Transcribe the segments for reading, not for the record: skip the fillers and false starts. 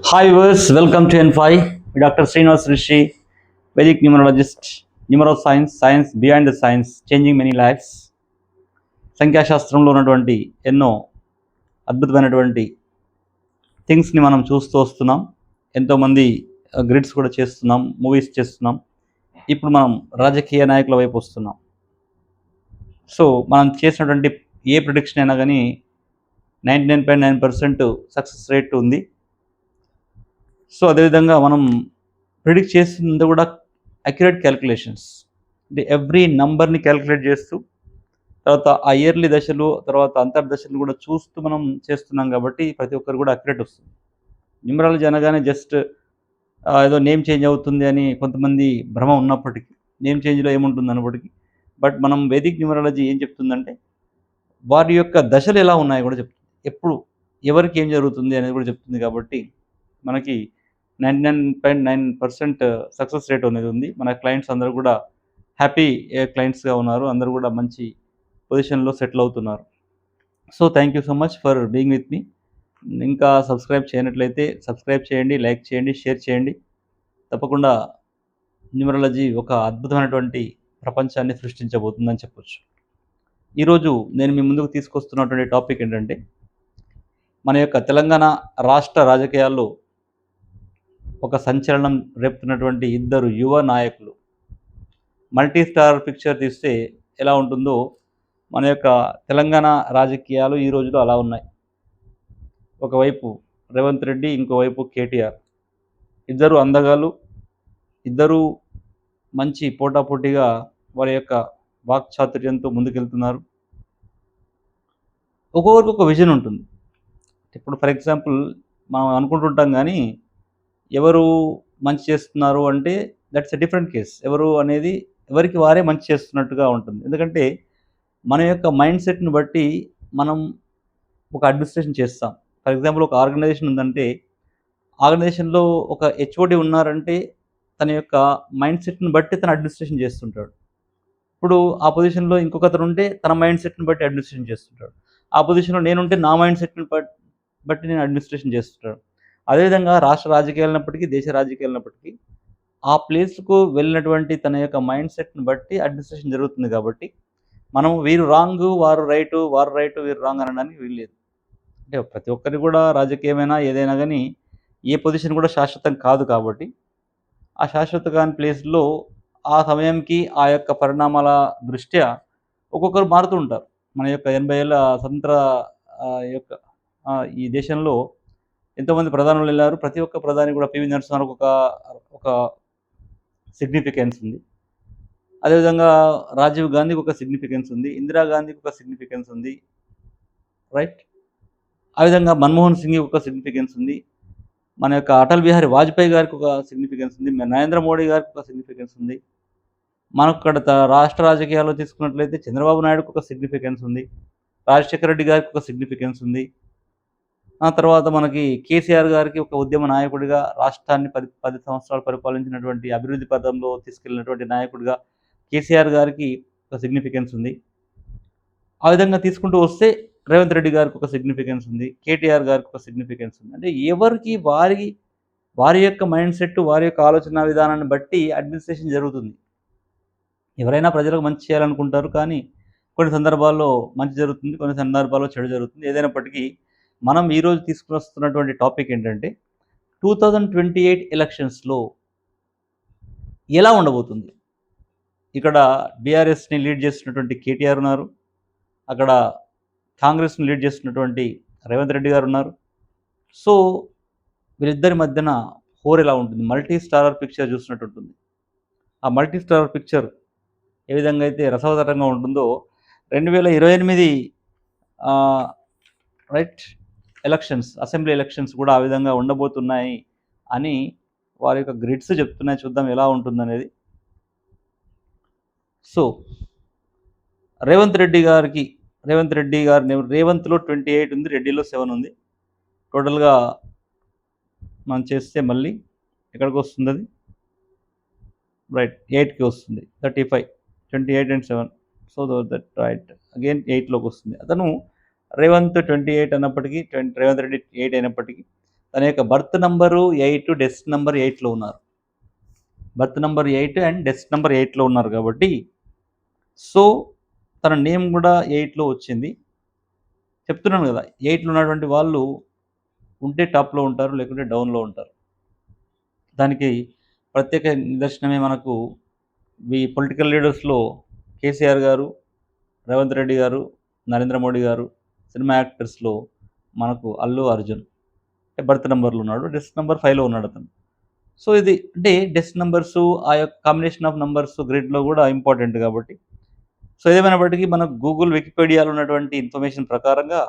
Hi viewers, welcome to N5. Dr. Srinivas Rishi, Vedic numerologist, numeroscience, science behind the science, changing many lives. సంఖ్యాశాస్త్రంలో ఉన్నటువంటి ఎన్నో అద్భుతమైనటువంటి థింగ్స్ని మనం చూస్తూ వస్తున్నాం. ఎంతోమంది గ్రిడ్స్ కూడా చేస్తున్నాం, మూవీస్ చేస్తున్నాం. ఇప్పుడు మనం రాజకీయ నాయకుల వైపు వస్తున్నాం. సో మనం చేసినటువంటి ఏ ప్రిడిక్షన్ అయినా కానీ 99.9% సక్సెస్ రేట్ ఉంది. సో అదేవిధంగా మనం ప్రిడిక్ట్ చేసింది కూడా అక్యురేట్ క్యాలిక్యులేషన్స్, అంటే ఎవ్రీ నంబర్ని క్యాలిక్యులేట్ చేస్తూ తర్వాత ఆ ఇయర్లీ దశలు తర్వాత అంతర్దశలు కూడా చూస్తూ మనం చేస్తున్నాం కాబట్టి ప్రతి ఒక్కరు కూడా అక్యురేట్ వస్తుంది. న్యూమరాలజీ అనగానే జస్ట్ ఏదో నేమ్ చేంజ్ అవుతుంది అని కొంతమంది భ్రమ ఉన్నప్పటికీ, నేమ్ చేంజ్లో ఏముంటుంది అన్నప్పటికీ, బట్ మనం వేదిక్ న్యూమరాలజీ ఏం చెప్తుందంటే వారి యొక్క దశలు ఎలా ఉన్నాయో కూడా చెప్తుంది, ఎప్పుడు ఎవరికి ఏం జరుగుతుంది అనేది కూడా చెప్తుంది. కాబట్టి మనకి 99.9% సక్సెస్ రేట్ అనేది ఉంది. మన క్లయింట్స్ అందరూ కూడా హ్యాపీ క్లయింట్స్గా ఉన్నారు. అందరూ కూడా మంచి పొజిషన్లో సెటిల్ అవుతున్నారు. So thank you so much for being with me. ఇంకా సబ్స్క్రైబ్ చేయనట్లయితే సబ్స్క్రైబ్ చేయండి, లైక్ చేయండి, షేర్ చేయండి. తప్పకుండా న్యూమరాలజీ ఒక అద్భుతమైనటువంటి ప్రపంచాన్ని సృష్టించబోతుందని చెప్పొచ్చు. ఈరోజు నేను మీ ముందుకు తీసుకొస్తున్నటువంటి టాపిక్ ఏంటంటే, మన యొక్క తెలంగాణ రాష్ట్ర రాజకీయాల్లో ఒక సంచలనం రేపుతున్నటువంటి ఇద్దరు యువ నాయకులు. మల్టీ స్టార్ పిక్చర్ తీస్తే ఎలా ఉంటుందో మన యొక్క తెలంగాణ రాజకీయాలు ఈ రోజులో అలా ఉన్నాయి. ఒకవైపు రేవంత్ రెడ్డి, ఇంకోవైపు కేటీఆర్. ఇద్దరు అందగాలు, ఇద్దరు మంచి పోటాపోటీగా వారి యొక్క వాక్చాతుర్యంతో ముందుకెళ్తున్నారు. ఒక్కొక్కరికి ఒక విజన్ ఉంటుంది. ఇప్పుడు ఫర్ ఎగ్జాంపుల్ మనం అనుకుంటుంటాం కానీ ఎవరు మంచి చేస్తున్నారు అంటే దట్స్ ఎ డిఫరెంట్ కేస్. ఎవరు అనేది ఎవరికి వారే మంచి చేస్తున్నట్టుగా ఉంటుంది. ఎందుకంటే మన యొక్క మైండ్ సెట్ని బట్టి మనం ఒక అడ్మినిస్ట్రేషన్ చేస్తాం. ఫర్ ఎగ్జాంపుల్ ఒక ఆర్గనైజేషన్ ఉందంటే ఆర్గనైజేషన్లో ఒక హెచ్ఓడి ఉన్నారంటే తన యొక్క మైండ్ సెట్ని బట్టి తన అడ్మినిస్ట్రేషన్ చేస్తుంటాడు. ఇప్పుడు ఆ పొజిషన్లో ఇంకొకతను ఉంటే తన మైండ్ సెట్ని బట్టి అడ్మినిస్ట్రేషన్ చేస్తుంటాడు. ఆ పొజిషన్లో నేనుంటే నా మైండ్ సెట్ని బట్టి నేను అడ్మినిస్ట్రేషన్ చేస్తుంటాను. అదేవిధంగా రాష్ట్ర రాజకీయాలు అయినప్పటికీ, దేశ రాజకీయాలు అయినప్పటికీ ఆ ప్లేస్కు వెళ్ళినటువంటి తన యొక్క మైండ్ సెట్ని బట్టి అడ్మినిస్ట్రేషన్ జరుగుతుంది. కాబట్టి మనం వీరు రాంగు, వారు రైటు, వారు రైటు, వీరు రాంగ్ అనడానికి వీల్లేదు. అంటే ప్రతి ఒక్కరి కూడా రాజకీయమైనా ఏదైనా కానీ ఏ పొజిషన్ కూడా శాశ్వతం కాదు. కాబట్టి ఆ శాశ్వత కాని ప్లేస్లో ఆ సమయంకి ఆ యొక్క పరిణామాల దృష్ట్యా ఒక్కొక్కరు మారుతూ ఉంటారు. మన యొక్క 80 ఏళ్ళ స్వతంత్ర యొక్క ఈ దేశంలో ఎంతోమంది ప్రధానులు వెళ్ళారు. ప్రతి ఒక్క ప్రధాని కూడా పివి నరసింహారావుకి ఒక సిగ్నిఫికెన్స్ ఉంది. అదేవిధంగా రాజీవ్ గాంధీకి ఒక సిగ్నిఫికెన్స్ ఉంది. ఇందిరాగాంధీకి ఒక సిగ్నిఫికెన్స్ ఉంది, రైట్. ఆ విధంగా మన్మోహన్ సింగ్కి ఒక సిగ్నిఫికెన్స్ ఉంది. మన యొక్క అటల్ బిహారీ వాజ్పేయి గారికి ఒక సిగ్నిఫికెన్స్ ఉంది. నరేంద్ర మోడీ గారికి ఒక సిగ్నిఫికెన్స్ ఉంది. మనకు ఇక్కడ రాష్ట్ర రాజకీయాల్లో తీసుకున్నట్లయితే చంద్రబాబు నాయుడుకి ఒక సిగ్నిఫికెన్స్ ఉంది. రాజశేఖర రెడ్డి గారికి ఒక సిగ్నిఫికెన్స్ ఉంది. ఆ తర్వాత మనకి కేసీఆర్ గారికి ఒక ఉద్యమ నాయకుడిగా రాష్ట్రాన్ని 10 సంవత్సరాలు పరిపాలించినటువంటి, అభివృద్ధి పథంలో తీసుకెళ్ళినటువంటి నాయకుడిగా కేసీఆర్ గారికి ఒక సిగ్నిఫికెన్స్ ఉంది. ఆ విధంగా తీసుకుంటూ వస్తే రేవంత్ రెడ్డి గారికి ఒక సిగ్నిఫికెన్స్ ఉంది. కేటీఆర్ గారికి ఒక సిగ్నిఫికెన్స్ ఉంది. అంటే ఎవరికి వారి యొక్క మైండ్ సెట్, వారి యొక్క ఆలోచన విధానాన్ని బట్టి అడ్మినిస్ట్రేషన్ జరుగుతుంది. ఎవరైనా ప్రజలకు మంచి చేయాలనుకుంటారు, కానీ కొన్ని సందర్భాల్లో మంచి జరుగుతుంది, కొన్ని సందర్భాల్లో చెడు జరుగుతుంది. ఏదైనప్పటికీ మనం ఈరోజు తీసుకువస్తున్నటువంటి టాపిక్ ఏంటంటే 2028 ఎలక్షన్స్లో ఎలా ఉండబోతుంది. ఇక్కడ బీఆర్ఎస్ని లీడ్ చేస్తున్నటువంటి కేటీఆర్ ఉన్నారు. అక్కడ కాంగ్రెస్ని లీడ్ చేస్తున్నటువంటి రేవంత్ రెడ్డి గారు ఉన్నారు. సో వీరిద్దరి మధ్యన హోర్ ఎలా ఉంటుంది, మల్టీ స్టారర్ పిక్చర్ చూసినట్టు ఉంటుంది. ఆ మల్టీ స్టారర్ పిక్చర్ ఏ విధంగా అయితే రసవతరంగా ఉంటుందో 2028 రైట్ ఎలక్షన్స్, అసెంబ్లీ ఎలక్షన్స్ కూడా ఆ విధంగా ఉండబోతున్నాయి అని వారి యొక్క గ్రిడ్స్ చెప్తున్నాయి. చూద్దాం ఎలా ఉంటుందనేది. సో రేవంత్ రెడ్డి గారు రేవంత్లో 28 ఉంది, రెడ్డిలో 7 ఉంది. టోటల్గా మనం చేస్తే మళ్ళీ ఎక్కడికి వస్తుంది, అది రైట్ 8కి వస్తుంది. 35, 28 and 7, so that right again 8లోకి వస్తుంది. అతను రేవంత్ 28 అన్నప్పటికీ, రేవంత్ రెడ్డి 8 అయినప్పటికీ తన యొక్క బర్త్ నంబరు 8, డెత్ నంబర్ 8లో ఉన్నారు. Birth number 8 and death number 8లో ఉన్నారు కాబట్టి, సో తన నేమ్ కూడా 8లో వచ్చింది. చెప్తున్నాను కదా! 8లో ఉన్నటువంటి వాళ్ళు ఉంటే టాప్‌లో ఉంటారు. లేకుంటే డౌన్‌లో ఉంటారు. దానికి ప్రత్యేక నిదర్శనమే మనకు పొలిటికల్ లీడర్స్‌లో కేసీఆర్ గారు, రేవంత్ రెడ్డి గారు, నరేంద్ర మోడీ గారు, సినిమా యాక్టర్స్‌లో మనకు అల్లు అర్జున్. బర్త్ నంబర్‌లో ఉన్నాడు. డెత్ నంబర్ 5లో ఉన్నాడతను. సో ఇది అంటే డెత్ నంబర్సు ఆ యొక్క కాంబినేషన్ ఆఫ్ నంబర్స్ గ్రిడ్‌లో కూడా ఇంపార్టెంట్ కాబట్టి, సో ఏదేమైనప్పటికీ మనకు గూగుల్, వికీపీడియాలో ఉన్నటువంటి ఇన్ఫర్మేషన్ ప్రకారంగా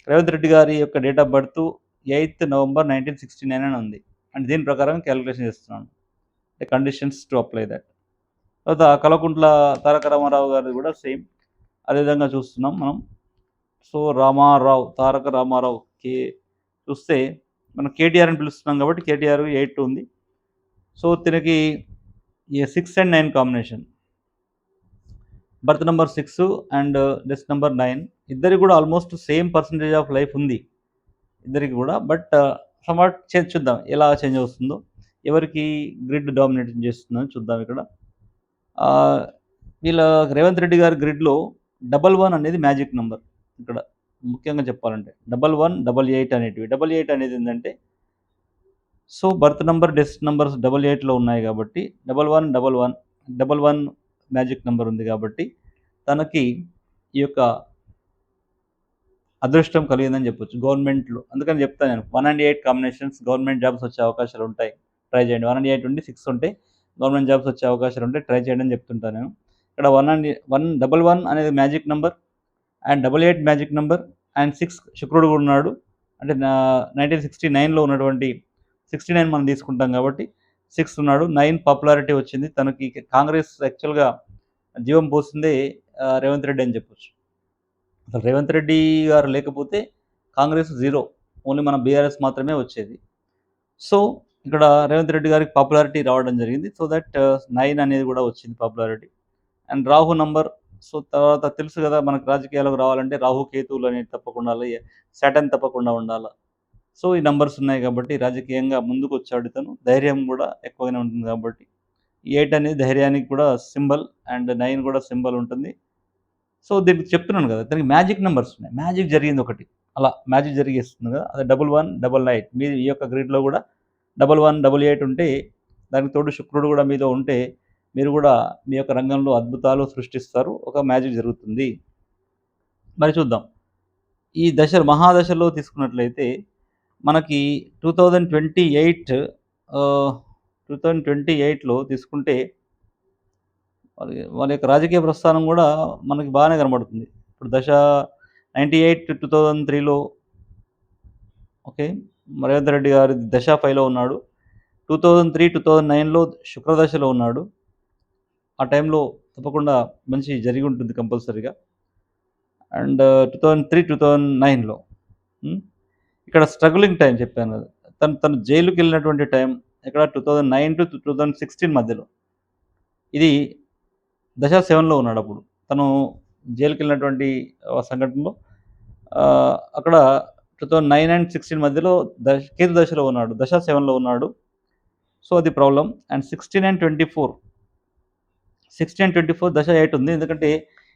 రేవంత్ రెడ్డి గారి యొక్క date of birth eighth November 1969 అని ఉంది. అండ్ దీని ప్రకారం క్యాలిక్యులేషన్ చేస్తున్నాను. The conditions to apply that. తర్వాత కల్వకుంట్ల తారక రామారావు గారిది కూడా సేమ్ అదే విధంగా చూస్తున్నాం మనం. సో రామారావు, తారక రామారావు చూస్తే మనం కేటీఆర్ అని పిలుస్తున్నాం కాబట్టి కేటీఆర్ 8 ఉంది. సో తినకి 6 and 9 combination. Birth number 6 and death number 9 ఇద్దరికి కూడా almost same percentage of life ఉంది ఇద్దరికి కూడా. బట్ సమ్వాట్ చూద్దాం ఎలా చేంజ్ అవుతుందో, ఎవరికి గ్రిడ్ డామినేట్ చేస్తుందో చూద్దాం ఇక్కడ. వీళ్ళ రేవంత్ రెడ్డి గారి గ్రిడ్లో 11 అనేది మ్యాజిక్ నెంబర్. ఇక్కడ ముఖ్యంగా చెప్పాలంటే 11, 88 అనేటివి. 88 అనేది ఏంటంటే, so birth number, death numbers 88లో ఉన్నాయి కాబట్టి 11, 11, 11 మ్యాజిక్ నెంబర్ ఉంది కాబట్టి తనకి ఈ యొక్క అదృష్టం కలిగిందని చెప్పొచ్చు గవర్నమెంట్‌లో. అందుకని చెప్తాను నేను 1 అండ్ 8 కాంబినేషన్స్ గవర్నమెంట్ జాబ్స్ వచ్చే అవకాశాలు ఉంటాయి. ట్రై చేయండి. 1 అండ్ 8 ఉండి 6 ఉంటే గవర్నమెంట్ జాబ్స్ వచ్చే అవకాశాలు ఉంటే ట్రై చేయండి అని చెప్తుంటాను నేను. ఇక్కడ 11 అనేది magic number and 88 magic number and 6 శుక్రుడు కూడా ఉన్నాడు. అంటే 1969లో ఉన్నటువంటి 69 మనం తీసుకుంటాం కాబట్టి 6 ఉన్నాడు. 9 పాపులారిటీ వచ్చింది. తనకి కాంగ్రెస్ యాక్చువల్‌గా జీవం పోసిందే రేవంత్ రెడ్డి అని చెప్పొచ్చు. అసలు రేవంత్ రెడ్డి గారు లేకపోతే కాంగ్రెస్ 0. ఓన్లీ మన బీఆర్ఎస్ మాత్రమే వచ్చేది. సో ఇక్కడ రేవంత్ రెడ్డి గారికి పాపులారిటీ రావడం జరిగింది. సో దట్ 9 అనేది కూడా వచ్చింది popularity. And Rahu number. So తర్వాత తెలుసు కదా మనకు రాజకీయాలకు రావాలంటే రాహు, కేతువులు అనేవి తప్పకుండా ఉండాలి. సాటర్న్ తప్పకుండా ఉండాలి. సో ఈ నంబర్స్ ఉన్నాయి కాబట్టి రాజకీయంగా ముందుకు వచ్చాడు ఇతను. ధైర్యం కూడా ఎక్కువగానే ఉంటుంది కాబట్టి 8 అనేది ధైర్యానికి కూడా సింబల్ అండ్ 9 కూడా సింబల్ ఉంటుంది. సో దీనికి చెప్తున్నాను కదా! దానికి మ్యాజిక్ నంబర్స్ ఉన్నాయి. మ్యాజిక్ జరిగింది ఒకటి. అలా మ్యాజిక్ జరిగేస్తుంది కదా! అదే 11, 99 మీది ఈ యొక్క గ్రిడ్‌లో కూడా 11, 88 ఉంటే దానికి తోడు శుక్రుడు కూడా మీతో ఉంటే మీరు కూడా మీ యొక్క రంగంలో అద్భుతాలు సృష్టిస్తారు. ఒక మ్యాజిక్ జరుగుతుంది. మరి చూద్దాం. ఈ మహాదశలో తీసుకున్నట్లయితే మనకి 2028 2028లో తీసుకుంటే వాళ్ళ యొక్క రాజకీయ ప్రస్థానం కూడా మనకి బాగానే కనబడుతుంది. ఇప్పుడు 98 2003లో ఓకే. రేవంత్ రెడ్డి గారి దశ 5లో ఉన్నాడు. 2003, 2009లో శుక్రదశలో ఉన్నాడు. ఆ టైంలో తప్పకుండా మంచి జరిగి ఉంటుంది కంపల్సరీగా. అండ్ 2003, 2009లో ఇక్కడ స్ట్రగులింగ్ టైం చెప్పాను కదా! తను జైలుకెళ్ళినటువంటి టైం ఎక్కడ 2009-2016 మధ్యలో. ఇది దశ 7లో ఉన్నాడప్పుడు. తను జైలుకెళ్ళినటువంటి సంఘటనలో అక్కడ 2009 అండ్ 16 మధ్యలో కేతు దశలో ఉన్నాడు. దశ 7లో ఉన్నాడు. సో అది ప్రాబ్లమ్. అండ్ 16 అండ్ 24 దశ 8 ఉంది. ఎందుకంటే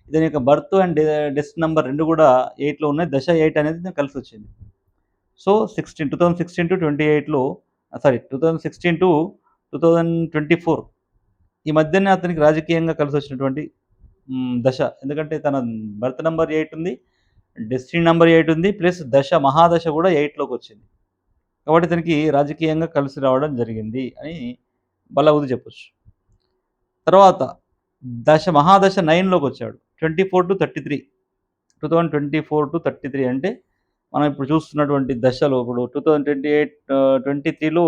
ఇతని యొక్క బర్త్ అండ్ డెత్ నంబర్ 2 కూడా 8లో ఉన్నాయి. దశ 8 అనేది కలిసొచ్చింది. సో 2016-28లో 2016-2024 ఈ మధ్యనే అతనికి రాజకీయంగా కలిసొచ్చినటువంటి దశ. ఎందుకంటే తన బర్త్ నంబర్ 8 ఉంది. డెస్టినీ నంబర్ 8 ఉంది. ప్లస్ మహాదశ కూడా 8లోకొచ్చింది. కాబట్టి ఇతనికి రాజకీయంగా కలిసి రావడం జరిగింది అని బల్లగుద్ది చెప్పొచ్చు. తర్వాత మహాదశ 9లోకొచ్చాడు. 24-33 2024-33 అంటే మనం ఇప్పుడు చూస్తున్నటువంటి దశలో ఇప్పుడు 23లో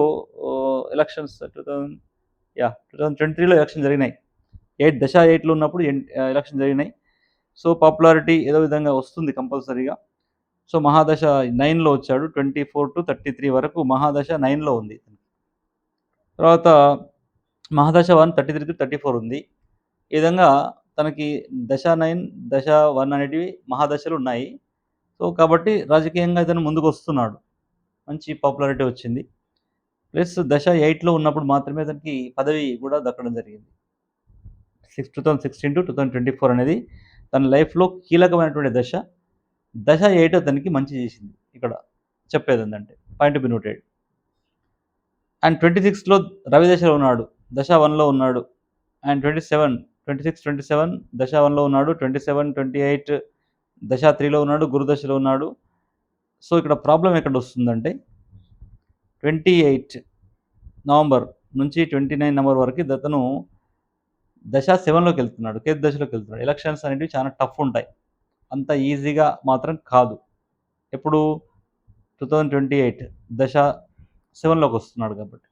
ఎలక్షన్స్ 2023లో ఎలక్షన్ జరిగినాయి. 8లో ఉన్నప్పుడు ఎలక్షన్ జరిగినాయి. సో పాపులారిటీ ఏదో విధంగా వస్తుంది కంపల్సరీగా. సో మహాదశ 9లో వచ్చాడు. 24-33 వరకు మహాదశ 9లో ఉంది. తర్వాత మహాదశ 1 33-34 ఉంది. ఈ విధంగా తనకి దశ 9, దశ 1 అనేటివి మహాదశలు ఉన్నాయి. సో కాబట్టి రాజకీయంగా ఇతను ముందుకొస్తున్నాడు. మంచి పాపులారిటీ వచ్చింది. ప్లస్ దశ 8లో ఉన్నప్పుడు మాత్రమే అతనికి పదవి కూడా దక్కడం జరిగింది. 2016-2024 అనేది తన లైఫ్‌లో కీలకమైనటువంటి దశ. దశ 8 అతనికి మంచి చేసింది. ఇక్కడ చెప్పేదేందంటే point to be noted. And 26లో రవి దశలో ఉన్నాడు. దశ 1లో ఉన్నాడు. అండ్ 26, 27 దశ 1లో ఉన్నాడు. 27, 28 దశ 3లో ఉన్నాడు. గురు దశలో ఉన్నాడు. సో, ఇక్కడ ప్రాబ్లమ్ ఎక్కడొస్తుందంటే 28 నవంబర్ నుంచి 29 నవంబర్ వరకు ఇతను దశ 7లోకెళ్తున్నాడు. కేతు దశలోకెళ్తున్నాడు. ఎలక్షన్స్ అనేటివి చాలా టఫ్ ఉంటాయి. అంత ఈజీగా మాత్రం కాదు. ఎప్పుడు 2028 దశ 7లోకొస్తున్నాడు కాబట్టి.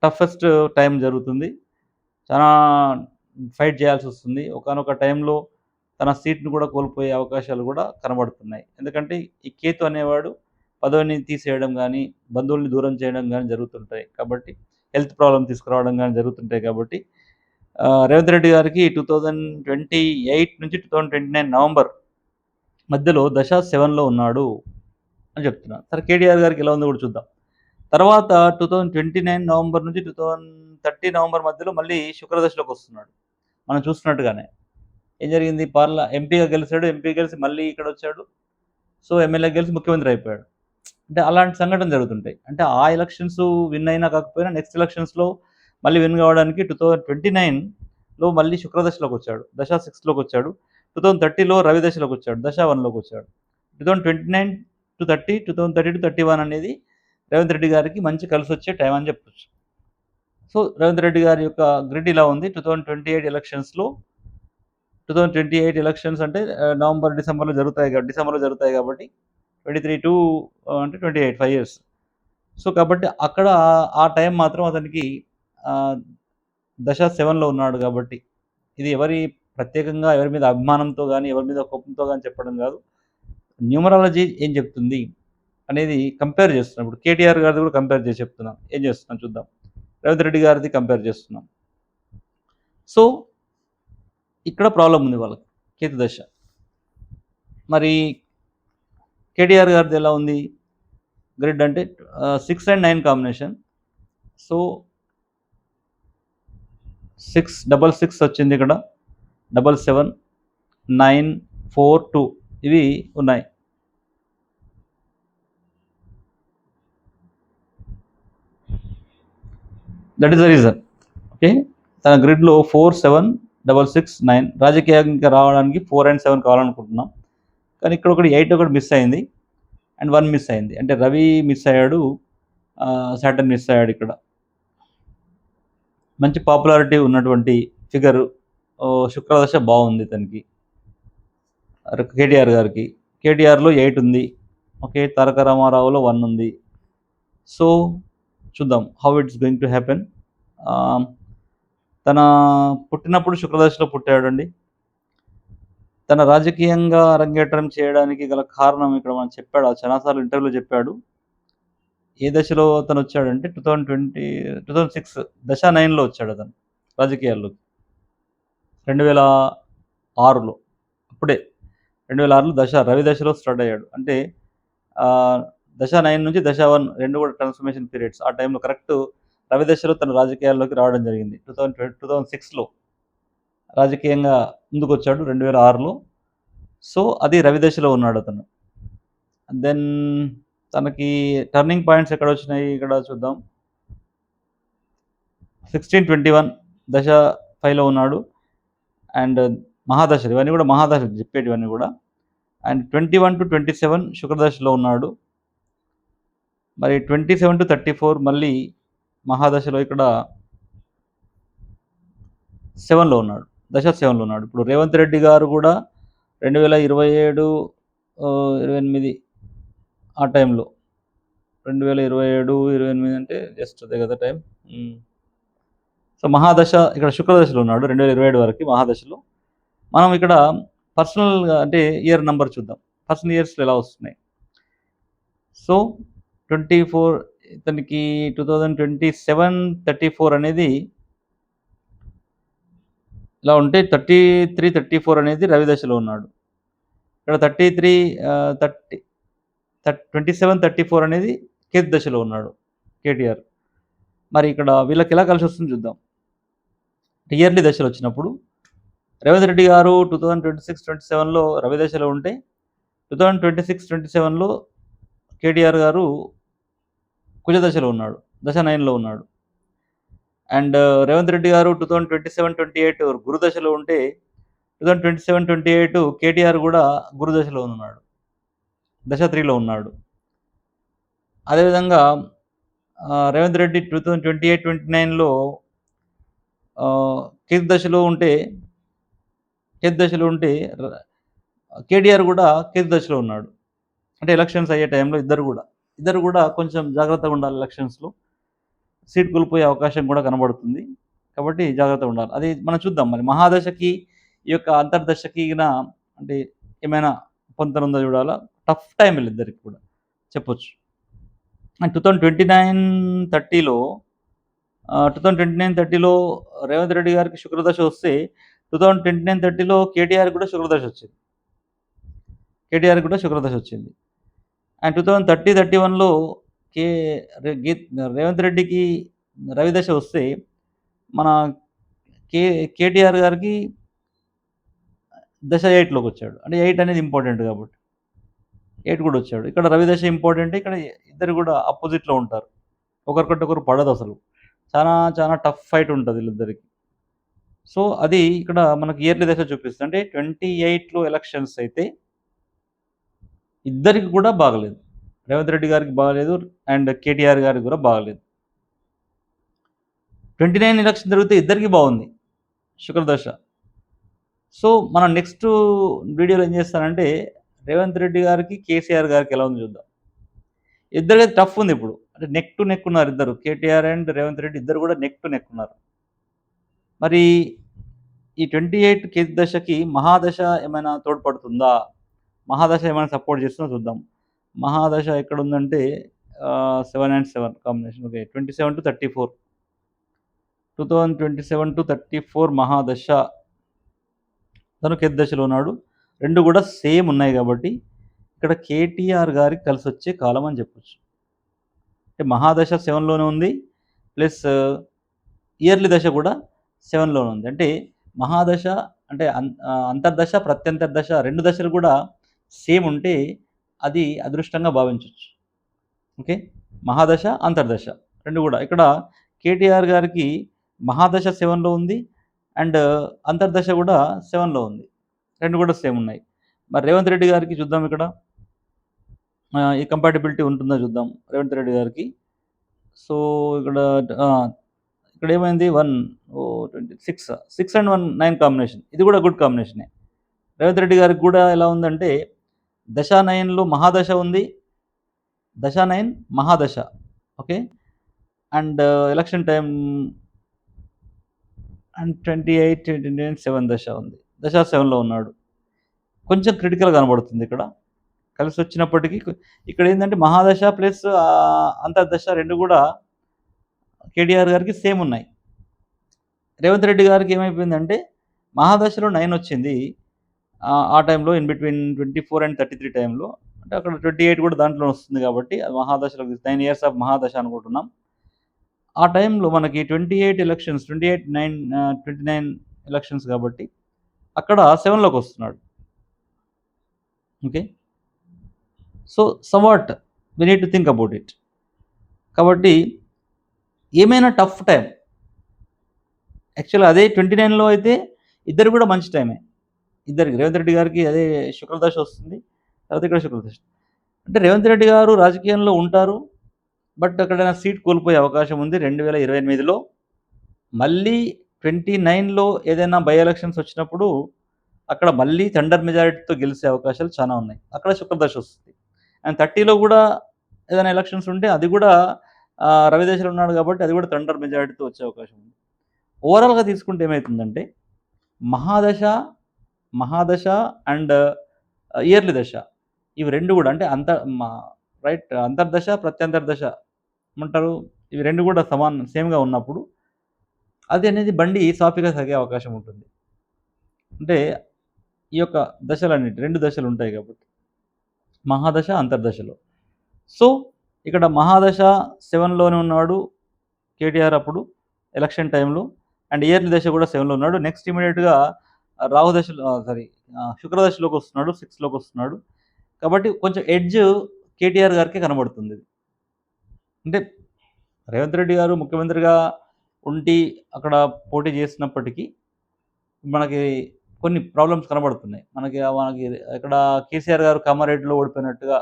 టఫెస్ట్ టైం జరుగుతుంది. చాలా ఫైట్ చేయాల్సొస్తుంది. ఒకానొక టైంలో తన సీట్‌ని కూడా కోల్పోయే అవకాశాలు కూడా కనబడుతున్నాయి. ఎందుకంటే ఈ కేతు అనేవాడు పదవిని తీసేయడం గానీ, బంధువుల్ని దూరం చేయడం గానీ జరుగుతుంటాయి. కాబట్టి హెల్త్ ప్రాబ్లమ్ తీసుకురావడం గానీ జరుగుతుంటాయి కాబట్టి రేవంత్ రెడ్డి గారికి 2028 నుంచి 2029 నవంబర్ మధ్యలో దశ 7లో ఉన్నాడు అని చెప్తున్నారు. సరే కేటీఆర్ గారికి ఎలా ఉందో కూడా చూద్దాం. తర్వాత 2029 నవంబర్ నుంచి 2030 నవంబర్ మధ్యలో మళ్ళీ శుక్రదశలోకొస్తున్నాడు. మనం చూస్తున్నట్టుగానే. ఏం జరిగింది? ఎంపీగా గెలిచాడు. ఎంపీ గెలిచి మళ్ళీ ఇక్కడొచ్చాడు. సో, ఎమ్మెల్యే గెలిచి ముఖ్యమంత్రి అయిపోయాడు. అంటే అలాంటి సంఘటనలు జరుగుతుంటాయి. అంటే ఆ ఎలక్షన్స్ విన్ అయినా కాకపోయినా నెక్స్ట్ ఎలక్షన్స్‌లో మళ్ళీ విన్ కావడానికి 2029లో మళ్ళీ శుక్రదశలోకొచ్చాడు. దశ 6లోకొచ్చాడు. 2030లో రవి దశలోకొచ్చాడు. దశ 1లోకొచ్చాడు. 2029-30, 2030-31 అనేది రేవంత్ రెడ్డి గారికి మంచి కలిసొచ్చే టైం అని చెప్పొచ్చు. సో, రేవంత్ రెడ్డి గారి యొక్క గ్రిడ్ ఇలా ఉంది. 2028 ఎలక్షన్స్ అంటే నవంబర్, డిసెంబర్‌లో జరుగుతాయి కాబట్టి 23 అంటే 28 5 ఇయర్స్. సో, కాబట్టి అక్కడ ఆ టైం మాత్రం అతనికి దశ 7లో ఉన్నాడు కాబట్టి, ఇది ప్రత్యేకంగా ఎవరి మీద అభిమానంతో గానీ, ఎవరి మీద కోపంతో గానీ చెప్పడం గాదు. న్యూమరాలజీ ఏం చెప్తుంది అనేది కంపేర్ చేస్తున్నాం. ఇప్పుడు కేటీఆర్ గారిది కూడా కంపేర్ చేసి చెప్తున్నాం. ఏం చేస్తున్నాం చూద్దాం. రేవంత్ రెడ్డి గారిది కంపేర్ చేస్తున్నాం. సో, ఇక్కడ ప్రాబ్లమ్ ఉంది వాళ్ళకి. కేతు దశ. మరి కేటీఆర్ గారిది ఎలా ఉంది? గ్రిడ్ అంటే 6 అండ్ 9 కాంబినేషన్. సో, 666 వచ్చింది ఇక్కడ. 77, 9, 4, 2 ఇవి ఉన్నాయి. That is the reason. Okay. తన గ్రిడ్‌లో 4, 7, 66, 9 రాజకీయంగా రావడానికి 4 అండ్ 7 కావాలనుకుంటున్నాం. కానీ ఇక్కడ ఒకటి 8 ఒకటి మిస్ అయింది. అండ్ 1 మిస్ అయింది. అంటే రవి మిస్ అయ్యాడు. సాటర్న్ మిస్ అయ్యాడు ఇక్కడ. మంచి పాపులారిటీ ఉన్నటువంటి ఫిగరు. శుక్రదశ బాగుంది ఇతనికి. కేటీఆర్ గారికి. కేటీఆర్‌లో 8 ఉంది. ఓకే. తారక రామారావులో 1 ఉంది. సో, చూద్దాం how it's going to happen. తన పుట్టినప్పుడు శుక్రదశలో పుట్టాడండి. తన రాజకీయంగా అరంగేట్రం చేయడానికి గల కారణం ఇక్కడ మనం చెప్పాడు. చాలా సార్లు ఇంటర్వ్యూలో చెప్పాడు. ఏ దశలో అతను వచ్చాడంటే 2006 దశ 9లో వచ్చాడు అతను రాజకీయాల్లోకి. 2006లో అప్పుడే 2006లో రవి దశలో స్టార్ట్ అయ్యాడు. అంటే దశ 9 నుంచి దశ 1 2 కూడా ట్రాన్స్‌ఫర్మేషన్ పీరియడ్స్. ఆ టైంలో కరెక్ట్ రవి దశలో తన రాజకీయాల్లోకి రావడం జరిగింది. 2006లో రాజకీయంగా ముందుకొచ్చాడు 2006లో. సో, అది రవి దశలో ఉన్నాడు అతను. దెన్ తనకి టర్నింగ్ పాయింట్స్ ఎక్కడొచ్చినాయి ఇక్కడ చూద్దాం. 1621 దశ 5లో ఉన్నాడు. అండ్ మహాదశలు ఇవన్నీ కూడా మహాదశలు చెప్పేటివన్నీ కూడా. అండ్ 21-27 శుక్రదశలో ఉన్నాడు. మరి 27-34 మళ్ళీ మహాదశలో ఇక్కడ 7లో ఉన్నాడు. దశ 7లో ఉన్నాడు. ఇప్పుడు రేవంత్ రెడ్డి గారు కూడా 2027, 28 ఆ టైంలో 2027, 28 అంటే జస్ట్ అదే కదా టైం. సో, మహాదశ ఇక్కడ శుక్రదశలో ఉన్నాడు 2027 వరకు మహాదశలో. మనం ఇక్కడ పర్సనల్‌గా అంటే ఇయర్ నంబర్ చూద్దాం. పర్సనల్ ఇయర్స్‌లో ఎలా వస్తున్నాయి. సో, 24 ఇతనికి 2027, 34 అనేది ఇలా ఉంటే 33, 34 అనేది రవి దశలో ఉన్నాడు. ఇక్కడ 33 30 27, 34 అనేది కేతు దశలో ఉన్నాడు కేటీఆర్. మరి ఇక్కడ వీళ్ళకి ఎలా కలిసి వస్తుందో చూద్దాం. ఇయర్లీ దశలు వచ్చినప్పుడు రేవంత్ రెడ్డి గారు 2026, 27లో రవి దశలో ఉంటే 2026, 27లో కేటీఆర్ గారు కుజ దశలో ఉన్నాడు, దశ 9లో ఉన్నాడు. అండ్ రేవంత్ రెడ్డి గారు 2027, 28 గురు దశలో ఉంటే 2027, 28 కేటీఆర్ కూడా గురు దశలో ఉన్నాడు, దశ 3లో ఉన్నాడు. అదేవిధంగా రేవంత్ రెడ్డి 2028, 29లో కేతు దశలో ఉంటే కేటీఆర్ కూడా కేతు దశలో ఉన్నాడు. అంటే ఎలక్షన్స్ అయ్యే టైంలో ఇద్దరు కూడా కొంచెం జాగ్రత్తగా ఉండాలి. ఎలక్షన్స్లో సీట్ కోల్పోయే అవకాశం కూడా కనబడుతుంది. కాబట్టి జాగ్రత్తగా ఉండాలి. అది మనం చూద్దాం. మరి మహాదశకి ఈ యొక్క అంతర్దశకి అంటే ఏమైనా పొంతన ఉందో చూడాలా. టఫ్ టైం వీళ్ళిద్దరికి కూడా చెప్పొచ్చు. అండ్ 2029, 30లో 2029, 30లో రేవంత్ రెడ్డి గారికి శుక్రదశ వస్తే 2029, 30లో కేటీఆర్ కూడా శుక్రదశ వచ్చింది. అండ్ 2030, 31లో రేవంత్ రెడ్డికి రవిదశ వస్తే మన కేటీఆర్ గారికి దశ 8లోకి వచ్చాడు. అంటే 8 అనేది ఇంపార్టెంట్ కాబట్టి 8 కూడా వచ్చాడు. ఇక్కడ రవిదశ ఇంపార్టెంట్. ఇక్కడ ఇద్దరు కూడా అపోజిట్లో ఉంటారు. ఒకరికొకరు పడదు అసలు. చాలా చాలా టఫ్ ఫైట్ ఉంటుంది వీళ్ళిద్దరికి. సో అది ఇక్కడ మనకి ఇయర్లీ దశ చూపిస్తుంది. అంటే 28లో ఎలక్షన్స్ అయితే ఇద్దరికి కూడా బాగలేదు. రేవంత్ రెడ్డి గారికి బాగలేదు అండ్ కేటీఆర్ గారికి కూడా బాగలేదు. 29 ఎలక్షన్ జరిగితే ఇద్దరికి బాగుంది శుక్రదశ. సో మనం నెక్స్ట్ వీడియోలో ఏం చేస్తానంటే రేవంత్ రెడ్డి గారికి కేసీఆర్ గారికి ఎలా ఉంది చూద్దాం. ఇద్దరికి టఫ్ ఉంది ఇప్పుడు. అంటే నెక్ టు నెక్ ఉన్నారు ఇద్దరు. కేటీఆర్ అండ్ రేవంత్ రెడ్డి ఇద్దరు కూడా నెక్ టు నెక్ ఉన్నారు. మరి ఈ 28 కేతు దశకి మహాదశ ఏమైనా తోడ్పడుతుందా? మహాదశ ఏమైనా సపోర్ట్ చేస్తుందో చూద్దాం. మహాదశ ఎక్కడ ఉందంటే 7 and 7 combination. Okay, 27 to 34, 2027 to 34 మహాదశ. తను కేతు దశలో ఉన్నాడు. రెండు కూడా సేమ్ ఉన్నాయి కాబట్టి ఇక్కడ కేటీఆర్ గారికి కలిసి వచ్చే కాలం అని చెప్పొచ్చు. అంటే మహాదశ 7లోనే ఉంది, ప్లస్ ఇయర్లీ దశ కూడా 7లోనే ఉంది. అంటే మహాదశ అంటే అంతర్దశ, ప్రత్యంతర్దశ రెండు దశలు కూడా సేమ్ ఉంటే అది అదృష్టంగా భావించవచ్చు. ఓకే, మహాదశ, అంతర్దశ రెండు కూడా. ఇక్కడ కేటీఆర్ గారికి మహాదశ 7లో ఉంది అండ్ అంతర్దశ కూడా 7లో ఉంది. రెండు కూడా సేమ్ ఉన్నాయి. మరి రేవంత్ రెడ్డి గారికి చూద్దాం. ఇక్కడ ఈ కంపాటిబిలిటీ ఉంటుందో చూద్దాం రేవంత్ రెడ్డి గారికి. సో ఇక్కడ ఏమైంది 6 and 1 9 కాంబినేషన్. ఇది కూడా గుడ్ కాంబినేషనే. రేవంత్ రెడ్డి గారికి కూడా ఎలా ఉందంటే దశ 9లో మహాదశ ఉంది, దశ 9 మహాదశ. Okay, and election time and 28, 29 7 దశ ఉంది. దశ 7లో ఉన్నాడు. కొంచెం క్రిటికల్ కనబడుతుంది ఇక్కడ కలిసి వచ్చినప్పటికీ. ఇక్కడ ఏంటంటే మహాదశ ప్లస్ అంతర్దశ రెండు కూడా కేటీఆర్ గారికి సేమ్ ఉన్నాయి. రేవంత్ రెడ్డి గారికి ఏమైపోయిందంటే మహాదశలో 9 వచ్చింది ఆ టైంలో, ఇన్ బిట్వీన్ 24 and 33 టైంలో. అంటే అక్కడ 28 కూడా దాంట్లో వస్తుంది కాబట్టి అది మహాదశలో 9 years ఆఫ్ మహాదశ అనుకుంటున్నాం. ఆ టైంలో మనకి 28 ఎలక్షన్స్, 29 ఎలక్షన్స్ కాబట్టి అక్కడ 7లోకి వస్తున్నాడు. Okay, so somewhat we need to think about it. కాబట్టి ఏమైనా టఫ్ టైం. యాక్చువల్గా అదే 29లో అయితే ఇద్దరు కూడా మంచి టైమే. ఇద్దరికి రేవంత్ రెడ్డి గారికి అదే శుక్రదశ వస్తుంది, తర్వాత ఇక్కడ శుక్రదశ. అంటే రేవంత్ రెడ్డి గారు రాజకీయంలో ఉంటారు, బట్ అక్కడ సీట్ కోల్పోయే అవకాశం ఉంది 2028లో. మళ్ళీ 29లో ఏదైనా బై ఎలక్షన్స్ వచ్చినప్పుడు అక్కడ మళ్ళీ థండర్ మెజారిటీతో గెలిచే అవకాశాలు చాలా ఉన్నాయి. అక్కడ శుక్రదశ వస్తుంది. అండ్ 30లో కూడా ఏదైనా ఎలక్షన్స్ ఉంటే అది కూడా రవిదశలో ఉన్నాడు కాబట్టి అది కూడా థండర్ మెజారిటీతో వచ్చే అవకాశం ఉంది. ఓవరాల్గా తీసుకుంటే ఏమవుతుందంటే మహాదశ అండ్ ఇయర్లీ దశ ఇవి రెండు కూడా అంటే అంతర్దశ, ప్రత్యంతర్దశ ఏమంటారు, ఇవి రెండు కూడా సేమ్గా ఉన్నప్పుడు అది అనేది బండి సాఫీగా సాగే అవకాశం ఉంటుంది. అంటే ఈ యొక్క దశలన్నిటి రెండు దశలు ఉంటాయి కాబట్టి మహాదశ, అంతర్దశలో సో, ఇక్కడ మహాదశ 7లోనే ఉన్నాడు కేటీఆర్ అప్పుడు ఎలక్షన్ టైంలో. అండ్ ఇయర్లీ దశ కూడా 7లో ఉన్నాడు. నెక్స్ట్ ఇమ్మీడియేట్‌గా రాహు దశలో శుక్రదశలోకొస్తున్నాడు. 6లోకొస్తున్నాడు. కాబట్టి కొంచెం ఎడ్జ్ కేటీఆర్ గారికే కనబడుతుంది. అంటే రేవంత్ రెడ్డి గారు ముఖ్యమంత్రిగా ఉండి అక్కడ పోటీ చేసినప్పటికీ మనకి కొన్ని ప్రాబ్లమ్స్ కనబడుతున్నాయి. మనకి ఇక్కడ కేసీఆర్ గారు కామారెడ్డిలో ఓడిపోయినట్టుగా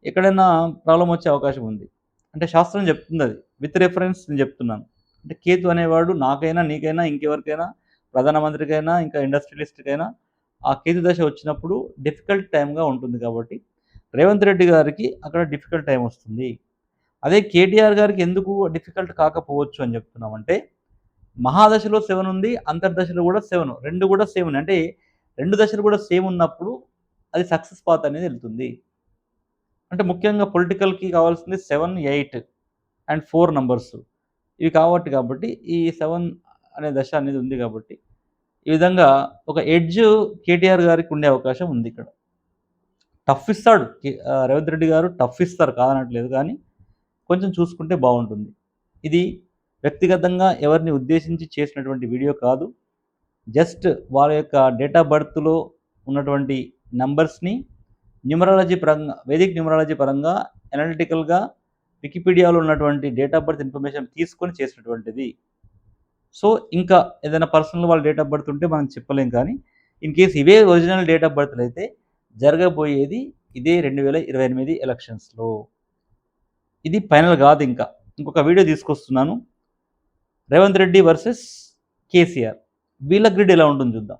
ఎక్కడైనా ప్రాబ్లమ్ వచ్చే అవకాశం ఉంది. అంటే శాస్త్రం చెప్తుందది. విత్ రిఫరెన్స్ నేను చెప్తున్నాను. అంటే కేతు అనేవాడు నాకైనా, నీకైనా, ఇంకెవరికైనా, ప్రధానమంత్రికైనా, ఇంకా ఇండస్ట్రియలిస్ట్‌కైనా ఆ కేతు దశ వచ్చినప్పుడు డిఫికల్ట్ టైమ్‌గా ఉంటుంది కాబట్టి, రేవంత్ రెడ్డి గారికి అక్కడ డిఫికల్ట్ టైమ్ వస్తుంది. అదే కేటీఆర్ గారికి ఎందుకు డిఫికల్ట్ కాకపోవచ్చు అని చెప్తున్నామంటే, మహాదశలో 7 ఉంది. అంతర్దశలో కూడా 7. 2 కూడా సేమ్ ఉన్నాయి. అంటే 2 దశలు కూడా సేమ్ ఉన్నప్పుడు అది సక్సెస్ పాత్ అనేది ఎళ్తుంది. అంటే ముఖ్యంగా పొలిటికల్‌కి కావాల్సింది 7, 8 అండ్ 4 నంబర్స్. ఇవి కాబట్టి ఈ 7 అనే దశ అనేది ఉంది కాబట్టి, ఈ విధంగా ఒక ఎడ్జ్ కేటీఆర్ గారికి ఉండే అవకాశం ఉంది ఇక్కడ. టఫ్ ఇస్తాడు. రేవంత్ రెడ్డి గారు టఫ్ ఇస్తారు కాదనట్లేదు కానీ, కొంచెం చూసుకుంటే బావుంటుంది. ఇది వ్యక్తిగతంగా ఎవరిని ఉద్దేశించి చేసినటువంటి వీడియో కాదు. జస్ట్ వాళ్ళ యొక్క డేట్ ఆఫ్ బర్త్‌లో ఉన్నటువంటి నంబర్స్‌ని న్యూమరాలజీ పరంగా, వేదిక్ న్యూమరాలజీ పరంగా, అనలిటికల్‌గా వికీపీడియాలో ఉన్నటువంటి డేట్ ఆఫ్ బర్త్ ఇన్ఫర్మేషన్ తీసుకొని చేసినటువంటిది. సో, ఇంకా ఏదైనా పర్సనల్ వాళ్ళ డేట్ ఆఫ్ బర్త్ ఉంటే మనం చెప్పలేం కానీ, ఇన్ కేస్ ఇవే ఒరిజినల్ డేట్ ఆఫ్ బర్త్‌లయితే జరగబోయేది ఇదే 2028 ఎలక్షన్స్‌లో. ఇది ఫైనల్ కాదింకా. ఇంకొక వీడియో తీసుకొస్తున్నాను. రేవంత్ రెడ్డి వర్సెస్ కేసీఆర్. వీళ్ళ గ్రిడ్ ఎలా ఉంటుందో చూద్దాం.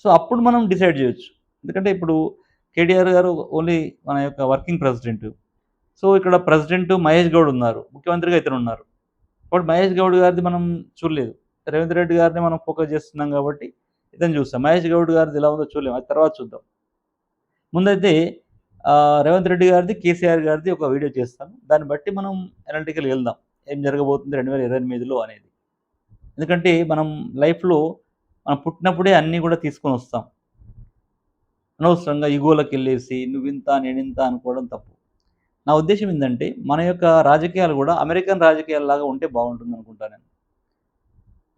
సో, అప్పుడు మనం డిసైడ్ చేయొచ్చు. ఎందుకంటే ఇప్పుడు కేటీఆర్ గారు ఓన్లీ మన యొక్క వర్కింగ్ ప్రెసిడెంట్. సో, ఇక్కడ ప్రెసిడెంట్ మహేష్ గౌడ్ ఉన్నారు. ముఖ్యమంత్రిగా ఇతనున్నారు. కాబట్టి మహేష్ గౌడ్ గారిది మనం చూడలేదు. రేవంత్ రెడ్డి గారిని మనం ఫోకస్ చేస్తున్నాం కాబట్టి ఇతన్ని చూస్తాం. మహేష్ గౌడ్ గారిది ఎలా ఉందో చూడలేము. అది తర్వాత చూద్దాం. ముందైతే రేవంత్ రెడ్డి గారిది, కేసీఆర్ గారిది ఒక వీడియో చేస్తాను. దాన్ని బట్టి మనం అనలిటికల్‌గా వెళ్దాం. ఏం జరగబోతుంది 2028లో అనేది. ఎందుకంటే మనం లైఫ్‌లో మనం పుట్టినప్పుడే అన్నీ కూడా తీసుకొనొస్తాం. అనవసరంగా ఇగోలకెళ్ళేసి నువ్వింత, నేనింత అనుకోవడం తప్పు. నా ఉద్దేశ్యం ఏందంటే, మన యొక్క రాజకీయాలు గూడా అమెరికన్ రాజకీయాల్లాగా ఉంటే బావుంటుందనుకుంటా నేను.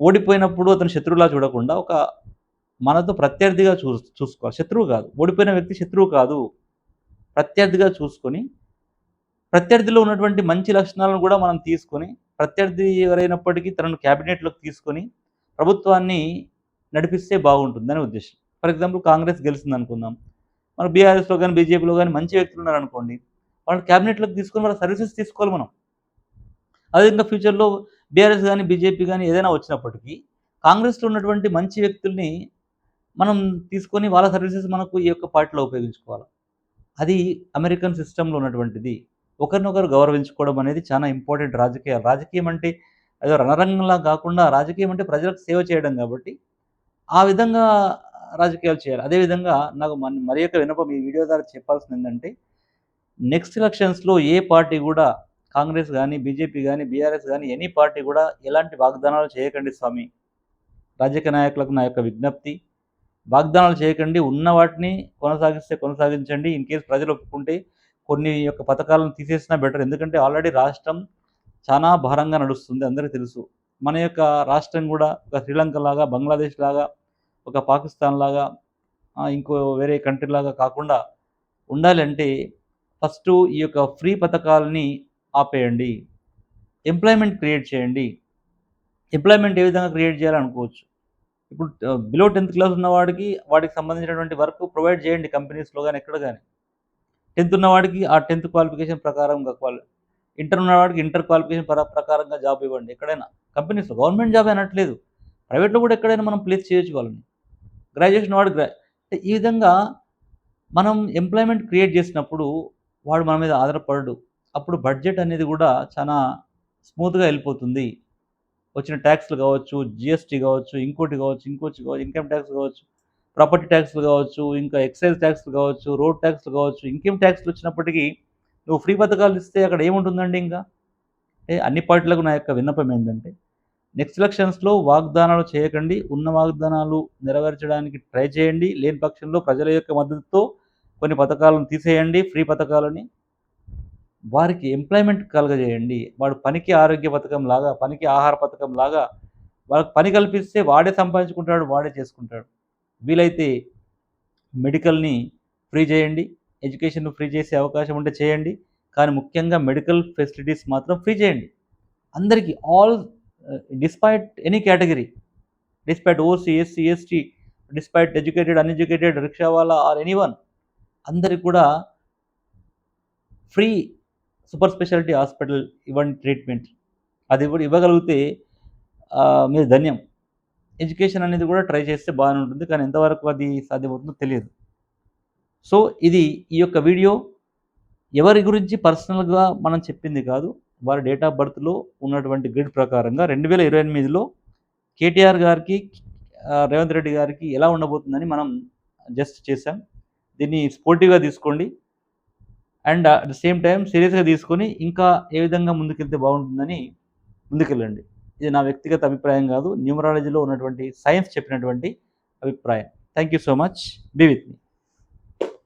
ఓడిపోయినప్పుడు అతను శత్రువులా చూడకుండా, ఒక మనతో ప్రత్యర్థిగా చూసుకోవాలి. శత్రువు కాదు. ఓడిపోయిన వ్యక్తి శత్రువు కాదు. ప్రత్యర్థిగా చూసుకొని, ప్రత్యర్థిలో ఉన్నటువంటి మంచి లక్షణాలను గూడా మనం తీసుకొని, ప్రత్యర్థి ఎవరైనప్పటికీ తనను క్యాబినెట్‌లోకి తీసుకొని, ప్రభుత్వాన్ని నడిపిస్తే బాగుంటుందని ఉద్దేశ్యం. ఫర్ ఎగ్జాంపుల్ కాంగ్రెస్ గెలిసిందనుకుందాం. మన బీఆర్ఎస్‌లో గాని, బీజేపీలో గాని మంచి వ్యక్తులున్నారనుకోండి. వాళ్ళని క్యాబినెట్‌లోకి తీసుకొని వాళ్ళ సర్వీసెస్ తీసుకోవాలి మనం. అదే ఇంకా ఫ్యూచర్‌లో బీఆర్ఎస్ గాని, బీజేపీ గాని ఏదైనా వచ్చినప్పటికీ, కాంగ్రెస్‌లో ఉన్నటువంటి మంచి వ్యక్తుల్ని మనం తీసుకొని వాళ్ళ సర్వీసెస్ మనకు ఈ యొక్క పార్టీలో ఉపయోగించుకోవాలి. అది అమెరికన్ సిస్టమ్‌లో ఉన్నటువంటిది. ఒకరినొకరు గౌరవించుకోవడం అనేది చాలా ఇంపార్టెంట్ రాజకీయాలు. రాజకీయం అంటే ఏదో రణరంగంలా కాకుండా రాజకీయం అంటే ప్రజలకు సేవ చేయడం కాబట్టి, ఆ విధంగా రాజకీయాలు చేయాలి. అదే విధంగా నాకు మరి యొక్క విన్నపం ఈ వీడియో ద్వారా చెప్పాల్సిందేంటంటే, నెక్స్ట్ ఎలక్షన్స్‌లో ఏ పార్టీ గూడా కాంగ్రెస్ గాని, బీజేపీ గాని, బీఆర్ఎస్ గాని ఎనీ పార్టీ గూడా ఎలాంటి వాగ్దానాలు చేయకండి స్వామి. రాజకీయ నాయకులకు నా యొక్క విజ్ఞప్తి. వాగ్దానాలు చేయకండి. ఉన్న వాటిని కొనసాగిస్తే కొనసాగించండి. ఇన్ కేస్ ప్రజలు ఒప్పుకుంటే కొన్ని యొక్క పథకాలను తీసేసినా బెటర్. ఎందుకంటే ఆల్రెడీ రాష్ట్రం చానా భారంగా నడుస్తుంది. అందరికీ తెలుసు. మన యొక్క రాష్ట్రం గూడా ఒక శ్రీలంకలాగా, బంగ్లాదేశ్‌లాగా, ఒక పాకిస్తాన్‌లాగా ఇంకో వేరే కంట్రీలాగా కాకుండా ఉండాలంటే ఫస్టు ఈ యొక్క ఫ్రీ పథకాలని ఆపేయండి. ఎంప్లాయ్‌మెంట్ క్రియేట్ చేయండి. ఎంప్లాయ్‌మెంట్ ఏ విధంగా క్రియేట్ చేయాలనుకోవచ్చు. ఇప్పుడు బిలో 10థ్ క్లాస్ ఉన్నవాడికి వాడికి సంబంధించినటువంటి వర్క్ ప్రొవైడ్ చేయండి కంపెనీస్‌లో గాని, ఎక్కడ గాని. 10థ్ ఉన్నవాడికి ఆ 10థ్ క్వాలిఫికేషన్ ప్రకారంగా ఇంటర్ ఉన్నవాడికి ఇంటర్ క్వాలిఫికేషన్ ప్రకారంగా జాబ్ ఇవ్వండి ఎక్కడైనా. కంపెనీస్‌లో గవర్నమెంట్ జాబే అనట్లేదు. ప్రైవేట్‌లో కూడా ఎక్కడైనా మనం ప్లేస్ చేయొచ్చు వాళ్ళని. గ్రాడ్యుయేషన్ వాడు అంటే ఈ విధంగా మనం ఎంప్లాయ్‌మెంట్ క్రియేట్ చేసినప్పుడు వాడు మన మీద ఆధారపడడు. అప్పుడు బడ్జెట్ అనేది కూడా చానా స్మూత్‌గా ఎళ్ళిపోతుంది. వచ్చిన ట్యాక్స్‌లు కావచ్చు, జీఎస్టీ కావచ్చు, ఇంకోటి కావచ్చు, ఇన్‌కమ్ ట్యాక్స్ కావచ్చు, ప్రాపర్టీ ట్యాక్స్‌లు కావచ్చు, ఇంకా ఎక్సైజ్ ట్యాక్స్‌లు కావచ్చు, రోడ్ ట్యాక్స్‌లు కావచ్చు, ఇంకేం ట్యాక్స్‌లు వచ్చినప్పటికీ నువ్వు ఫ్రీ పథకాలు ఇస్తే అక్కడ ఏముంటుందండి ఇంకా? అన్ని పార్టీలకు నా యొక్క విన్నపం ఏంటంటే, నెక్స్ట్ ఎలక్షన్స్‌లో వాగ్దానాలు చేయకండి. ఉన్న వాగ్దానాలు నెరవేర్చడానికి ట్రై చేయండి. లేని పక్షంలో ప్రజల యొక్క మద్దతుతో కొన్ని పథకాలను తీసేయండి. ఫ్రీ పథకాలని. వారికి ఎంప్లాయ్‌మెంట్ కలుగజేయండి. వాడు పనికి ఆరోగ్య పథకంలాగా, పనికి ఆహార పథకంలాగా వాళ్ళకి పని కల్పిస్తే వాడే సంపాదించుకుంటాడు, వాడే చేసుకుంటాడు. వీలైతే మెడికల్‌ని ఫ్రీ చేయండి. ఎడ్యుకేషన్‌ను ఫ్రీ చేసే అవకాశం ఉంటే చేయండి. కానీ ముఖ్యంగా మెడికల్ ఫెసిలిటీస్ మాత్రం ఫ్రీ చేయండి. అందరికి all despite any category, despite OC, SC, ST, despite educated, uneducated, రిక్షావాలా ఆర్ ఎనీవన్ అందరికి కూడా ఫ్రీ సూపర్ స్పెషాలిటీ హాస్పిటల్ ఇవ్వండి ట్రీట్మెంట్. అది కూడా ఇవ్వగలిగితే మీరు ధన్యం. ఎడ్యుకేషన్ అనేది కూడా ట్రై చేస్తే బాగానే ఉంటుంది. కానీ ఎంతవరకు అది సాధ్యమవుతుందో తెలియదు. సో, ఇది ఈ యొక్క వీడియో ఎవరి గురించి పర్సనల్‌గా మనం చెప్పింది కాదు. వారి డేట్ ఆఫ్ బర్త్‌లో ఉన్నటువంటి గ్రిడ్ ప్రకారంగా 2028లో కేటీఆర్ గారికి, రేవంత్ రెడ్డి గారికి ఎలా ఉండబోతుందని మనం జస్ట్ చేసాం. దీన్ని స్పోర్టివ్‌గా తీసుకోండి. And at the same time సీరియస్‌గా తీసుకొని ఇంకా ఏ విధంగా ముందుకెళ్తే బాగుంటుందని ముందుకెళ్ళండి. ఇది నా వ్యక్తిగత అభిప్రాయం కాదు. న్యూమరాలజీలో ఉన్నటువంటి సైన్స్ చెప్పినటువంటి అభిప్రాయం. Thank you so much. Be with me.